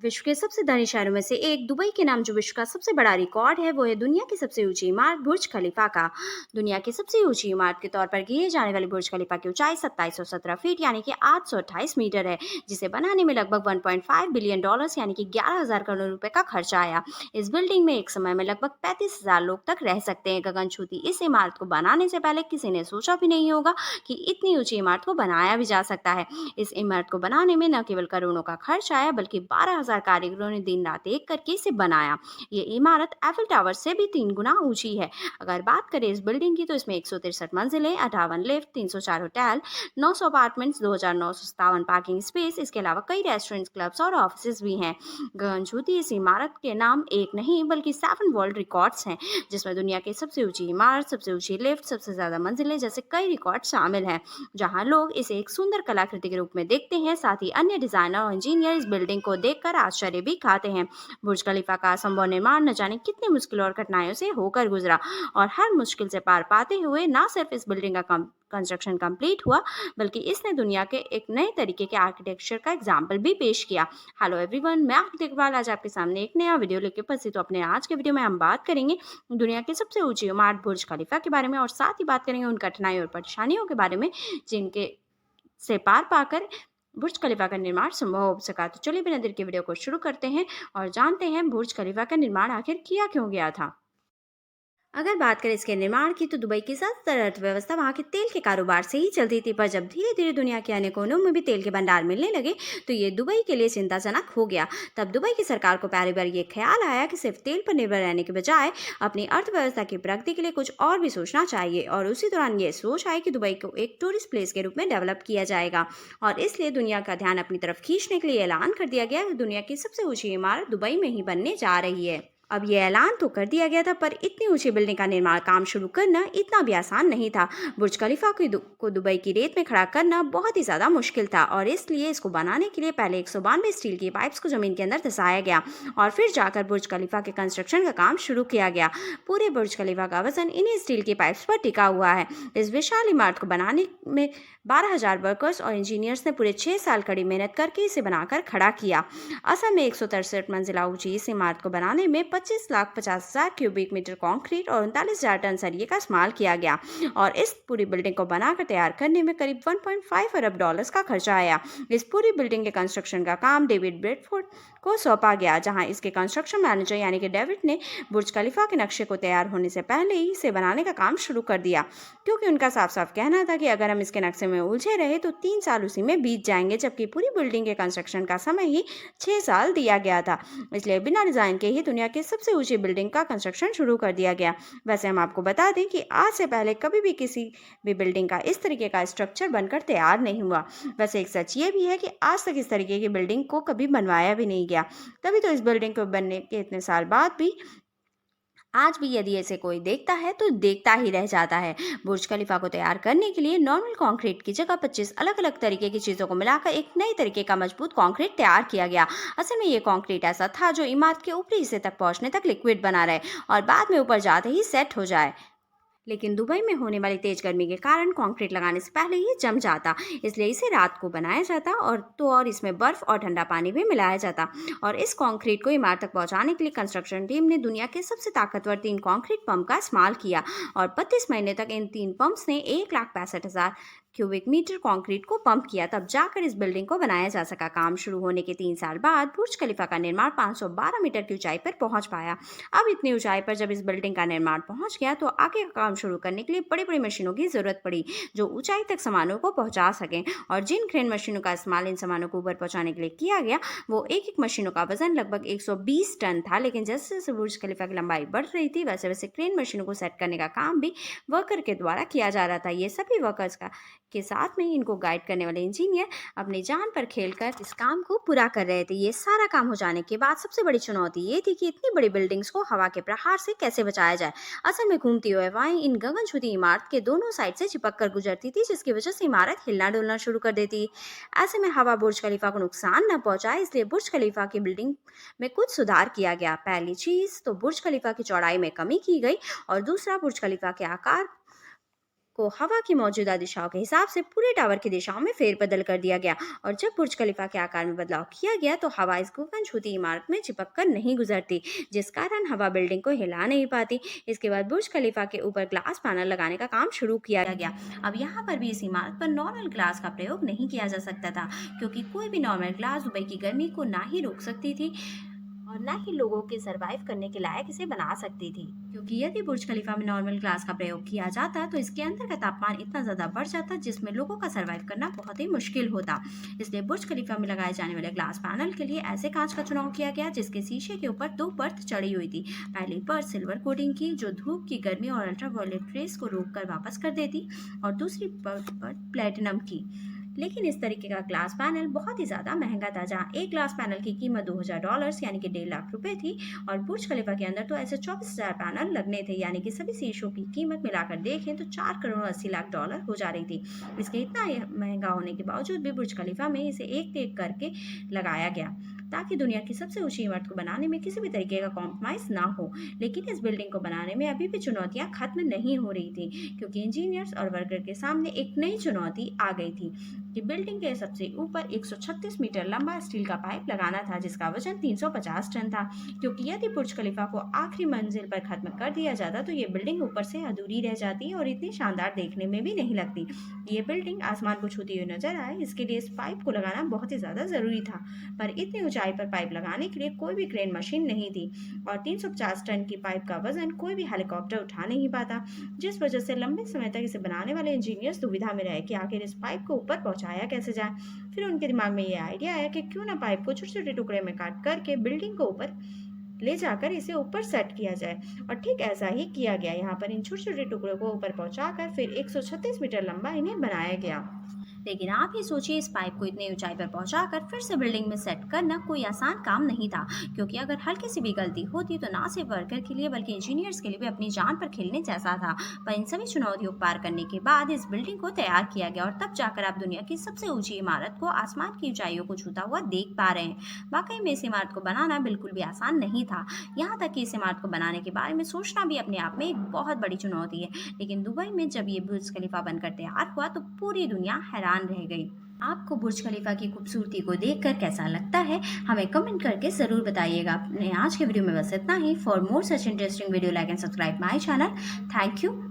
विश्व के सबसे धनी शहरों में से एक दुबई के नाम जो विश्व का सबसे बड़ा रिकॉर्ड है वो है दुनिया की सबसे ऊंची इमारत बुर्ज खलीफा का। दुनिया की सबसे ऊंची इमारत के तौर पर गिने जाने वाली बुर्ज खलीफा की ऊंचाई 2717 फीट यानी कि 828 मीटर है, जिसे बनाने में लगभग 1.5 बिलियन डॉलर्स यानी कि 11,000 करोड़ रुपए का खर्चा आया। इस बिल्डिंग में एक समय में लगभग 35,000 लोग तक रह सकते हैं। गगनछुती इस इमारत को बनाने से पहले किसी ने सोचा भी नहीं होगा कि इतनी ऊंची इमारत को बनाया भी जा सकता है। इस इमारत को बनाने में न केवल करोड़ों का खर्च आया बल्कि 12,000 कारीगरों ने दिन रात एक करके इसे बनाया। ये इमारत एफिल टावर से भी 3 गुना ऊंची है। अगर बात करें इस बिल्डिंग की तो इसमें 163 मंजिलें, 58 lift, 304 hotel, 900 apartments, 2,957 parking space, इसके अलावा कई रेस्टोरेंट्स, क्लब्स और ऑफिस भी हैं। गगनछुती इस इमारत के नाम एक नहीं बल्कि 7 वर्ल्ड रिकॉर्ड्स हैं, जिसमें दुनिया की सबसे ऊंची इमारत, सबसे ऊंची लिफ्ट, सबसे ज्यादा मंजिलें जैसे कई रिकॉर्ड शामिल हैं। जहां लोग इसे एक सुंदर कलाकृति के रूप में देखते हैं, साथ ही अन्य डिजाइनर और इंजीनियर इस बिल्डिंग को देखकर आश्चर्य भी खाते हैं। बुर्ज खलीफा का असंभव निर्माण न जाने कितनी मुश्किलों और कठिनाइयों से होकर गुजरा, और हर मुश्किल से पार पाते हुए न सिर्फ इस बिल्डिंग का कंस्ट्रक्शन कंप्लीट हुआ बल्कि इसने दुनिया के एक नए तरीके के आर्किटेक्चर का एग्जाम्पल भी पेश किया। हेलो एवरीवन, मैं आपकी देखभाल आज आपके सामने एक नया वीडियो लेके उपस्थित। तो अपने आज के वीडियो में हम बात करेंगे दुनिया की सबसे ऊंची इमारत बुर्ज खलीफा के बारे में, और साथ ही बात करेंगे उन कठिनाइयों और परेशानियों के बारे में जिनके से पार पाकर बुर्ज खलीफा का निर्माण संभव हो सका। तो चलिए बिना देर के वीडियो को शुरू करते हैं और जानते हैं बुर्ज खलीफा का निर्माण आखिर किया क्यों गया था। अगर बात करें इसके निर्माण की तो दुबई की ज्यादातर अर्थव्यवस्था वहाँ के तेल के कारोबार से ही चलती थी, पर जब धीरे धीरे दुनिया के अन्य कोनों में भी तेल के भंडार मिलने लगे तो ये दुबई के लिए चिंताजनक हो गया। तब दुबई की सरकार को पहली बार ये ख्याल आया कि सिर्फ तेल पर निर्भर रहने के बजाय अपनी अर्थव्यवस्था की प्रगति के लिए कुछ और भी सोचना चाहिए, और उसी दौरान ये सोच आई कि दुबई को एक टूरिस्ट प्लेस के रूप में डेवलप किया जाएगा। और इसलिए दुनिया का ध्यान अपनी तरफ खींचने के लिए ऐलान कर दिया गया कि दुनिया की सबसे ऊंची इमारत दुबई में ही बनने जा रही है। अब ये ऐलान तो कर दिया गया था, पर इतनी ऊंची बिल्डिंग का निर्माण काम शुरू करना इतना भी आसान नहीं था। बुर्ज खलीफा को दुबई की रेत में खड़ा करना बहुत ही ज़्यादा मुश्किल था, और इसलिए इसको बनाने के लिए पहले 192 स्टील की पाइप्स को जमीन के अंदर धंसाया गया और फिर जाकर बुर्ज खलीफा के कंस्ट्रक्शन का काम शुरू किया गया। पूरे बुर्ज खलीफा का वजन इन्हीं स्टील की पाइप्स पर टिका हुआ है। इस विशाल इमारत को बनाने में 12,000 वर्कर्स और इंजीनियर्स ने पूरे 6 साल कड़ी मेहनत करके इसे बनाकर खड़ा किया। असल में 163 मंजिला ऊंची इस इमारत को बनाने में 25,50,000 क्यूबिक मीटर कंक्रीट और 39,000 टन सरिये का इस्तेमाल किया गया, और इस पूरी बिल्डिंग को बनाकर तैयार करने में करीब 1.5 अरब डॉलर्स का खर्चा आया। इस पूरी बिल्डिंग के कंस्ट्रक्शन का काम डेविड ब्रेडफोर्ड को सौंपा गया, जहां इसके कंस्ट्रक्शन मैनेजर यानी कि डेविड ने बुर्ज खलीफा के नक्शे को तैयार होने से पहले ही इसे बनाने का काम शुरू कर दिया, क्योंकि उनका साफ साफ कहना था कि अगर हम इसके नक्शे में उलझे रहे तो 3 साल उसी में बीत जाएंगे, जबकि पूरी बिल्डिंग के कंस्ट्रक्शन का समय ही 6 साल दिया गया था। इसलिए बिना डिजाइन के ही दुनिया की सबसे ऊंची बिल्डिंग का कंस्ट्रक्शन शुरू कर दिया गया। वैसे हम आपको बता दें कि आज से पहले कभी भी किसी भी बिल्डिंग का इस तरीके का स्ट्रक्चर बनकर तैयार नहीं हुआ। वैसे एक सच ये भी है कि आज तक इस तरीके की बिल्डिंग को कभी बनवाया भी नहीं गया। तभी तो इस बिल्डिंग को बनने के इतने साल बाद भी आज भी यदि ऐसे कोई देखता है तो देखता ही रह जाता है। बुर्ज खलीफा को तैयार करने के लिए नॉर्मल कंक्रीट की जगह 25 अलग अलग तरीके की चीज़ों को मिलाकर एक नई तरीके का मजबूत कंक्रीट तैयार किया गया। असल में ये कंक्रीट ऐसा था जो इमारत के ऊपरी हिस्से तक पहुंचने तक लिक्विड बना रहे और बाद में ऊपर जाते ही सेट हो जाए। लेकिन दुबई में होने वाली तेज गर्मी के कारण कंक्रीट लगाने से पहले ही जम जाता, इसलिए इसे रात को बनाया जाता और इसमें बर्फ और ठंडा पानी भी मिलाया जाता। और इस कंक्रीट को इमारत तक पहुंचाने के लिए कंस्ट्रक्शन टीम ने दुनिया के सबसे ताकतवर 3 कंक्रीट पंप का इस्तेमाल किया, और 32 महीने तक इन 3 पंप्स ने 1,65,000 क्यूबिक मीटर कंक्रीट को पंप किया, तब जाकर इस बिल्डिंग को बनाया जा सका। काम शुरू होने के 3 साल बाद बुर्ज खलीफा का निर्माण 512 मीटर की ऊंचाई पर पहुंच पाया। अब इतनी ऊंचाई पर जब इस बिल्डिंग का निर्माण पहुंच गया तो आगे का काम शुरू करने के लिए बड़ी बड़ी मशीनों की जरूरत पड़ी जो ऊंचाई तक सामानों को पहुंचा सकें, और जिन क्रेन मशीनों का इस्तेमाल इन सामानों को ऊपर पहुंचाने के लिए किया गया वो एक एक मशीनों का वजन लगभग 120 टन था। लेकिन जैसे जैसे बुर्ज खलीफा की लंबाई बढ़ रही थी वैसे वैसे क्रेन मशीनों को सेट करने का काम भी वर्कर के द्वारा किया जा रहा था। ये सभी वर्कर्स का के साथ में इनको गाइड करने वाले इंजीनियर अपनी जान पर खेलकर इस काम को पूरा कर रहे थे। ये सारा काम हो जाने के बाद सबसे बड़ी चुनौती ये थी कि इतनी बड़ी बिल्डिंग्स को हवा के प्रहार से कैसे बचाया जाए। असल में घूमती हुई हवाएं इन गगनचुंबी इमारत के दोनों साइड से चिपक कर गुजरती थी, जिसकी वजह से इमारत हिलना डुलना शुरू कर देती। ऐसे में हवा बुर्ज खलीफा को नुकसान न पहुंचाए, इसलिए बुर्ज खलीफा की बिल्डिंग में कुछ सुधार किया गया। पहली चीज तो बुर्ज खलीफा की चौड़ाई में कमी की गई, और दूसरा बुर्ज खलीफा के आकार को हवा की मौजूदा दिशाओं के हिसाब से पूरे टावर की दिशाओं में फेरबदल कर दिया गया और जब बुर्ज खलीफा के आकार में बदलाव किया गया तो हवा इस गगन छूती इमारत में चिपक कर नहीं गुजरती, जिस कारण हवा बिल्डिंग को हिला नहीं पाती। इसके बाद बुर्ज खलीफा के ऊपर ग्लास पैनल लगाने का काम शुरू किया गया। अब यहाँ पर भी इस इमारत पर नॉर्मल ग्लास का प्रयोग नहीं किया जा सकता था, क्योंकि कोई भी नॉर्मल ग्लास दुबई की गर्मी को ना ही रोक सकती थी और ना ही लोगों के सरवाइव करने के लायक इसे बना सकती थी, क्योंकि यदि बुर्ज खलीफा में नॉर्मल ग्लास का प्रयोग किया जाता तो इसके अंदर का तापमान इतना ज़्यादा बढ़ जाता जिसमें लोगों का सरवाइव करना बहुत ही मुश्किल होता। इसलिए बुर्ज खलीफा में लगाए जाने वाले ग्लास पैनल के लिए ऐसे कांच का चुनाव किया गया जिसके शीशे के ऊपर 2 परत चढ़ी हुई थी। पहली परत सिल्वर कोटिंग की, जो धूप की गर्मी और अल्ट्रावायलेट रेस को रोक कर वापस कर देती, और दूसरी परत प्लेटिनम की। लेकिन इस तरीके का ग्लास पैनल बहुत ही ज़्यादा महंगा था, जहाँ एक ग्लास पैनल की कीमत $2000 यानी कि 1.5 लाख रुपए थी, और बुर्ज खलीफा के अंदर तो ऐसे 24,000 पैनल लगने थे, यानी कि सभी शीशों की कीमत मिलाकर देखें तो $4 करोड़ 80 लाख हो जा रही थी। इसके इतना महंगा होने के बावजूद भी बुर्ज खलीफा में इसे एक एक करके लगाया गया ताकि दुनिया की सबसे ऊंची इमारत को बनाने में किसी भी तरीके का कॉम्प्रोमाइज ना हो। लेकिन इस बिल्डिंग को बनाने में अभी भी चुनौतियां खत्म नहीं हो रही थी, क्योंकि इंजीनियर्स और वर्कर के सामने एक नई चुनौती आ गई थी कि बिल्डिंग के सबसे ऊपर 136 मीटर लंबा स्टील का पाइप लगाना था, जिसका वजन 350 टन था। क्योंकि यदि बुर्ज खलीफा को आखिरी मंजिल पर खत्म कर दिया जाता तो ये बिल्डिंग ऊपर से अधूरी रह जाती और इतनी शानदार देखने में भी नहीं लगती। ये बिल्डिंग आसमान को छूती हुई नजर आए, इसके लिए इस पाइप को लगाना बहुत ही ज्यादा जरूरी था, पर इतनी ऊंचाई पर पाइप लगाने के लिए कोई भी क्रेन मशीन नहीं थी और 350 टन की पाइप का वजन कोई भी हेलीकॉप्टर उठा नहीं पाता, जिस वजह से लंबे समय तक इसे बनाने वाले इंजीनियर्स दुविधा में रहे कि आखिर इस पाइप को ऊपर पहुंचाया कैसे जाए। फिर उनके दिमाग में ये आइडिया आया कि क्यों ना पाइप को छोटे छोटे टुकड़े में काट करके बिल्डिंग को ऊपर ले जाकर इसे ऊपर सेट किया जाए, और ठीक ऐसा ही किया गया। यहाँ पर इन छोटे छोटे टुकड़ों को ऊपर पहुंचाकर फिर 136 मीटर लंबा इन्हें बनाया गया। लेकिन आप ही सोचिए, इस पाइप को इतनी ऊंचाई पर पहुंचाकर फिर से बिल्डिंग में सेट करना कोई आसान काम नहीं था, क्योंकि अगर हल्की सी भी गलती होती तो ना सिर्फ वर्कर के लिए बल्कि इंजीनियर्स के लिए भी अपनी जान पर खेलने जैसा था। पर इन सभी चुनौतियों को पार करने के बाद इस बिल्डिंग को तैयार किया गया और तब जाकर आप दुनिया की सबसे ऊंची इमारत को आसमान की ऊंचाइयों को छूता हुआ देख पा रहे हैं। वाकई में इस इमारत को बनाना बिल्कुल भी आसान नहीं था, यहाँ तक कि इस इमारत को बनाने के बारे में सोचना भी अपने आप में एक बहुत बड़ी चुनौती है। लेकिन दुबई में जब ये बुर्ज खलीफा बनकर तैयार हुआ तो पूरी दुनिया हैरान रह गई। आपको बुर्ज खलीफा की खूबसूरती को देखकर कैसा लगता है, हमें कमेंट करके ज़रूर बताइएगा। अपने आज के वीडियो में बस इतना ही। For more such interesting video, like and subscribe my channel. Thank you.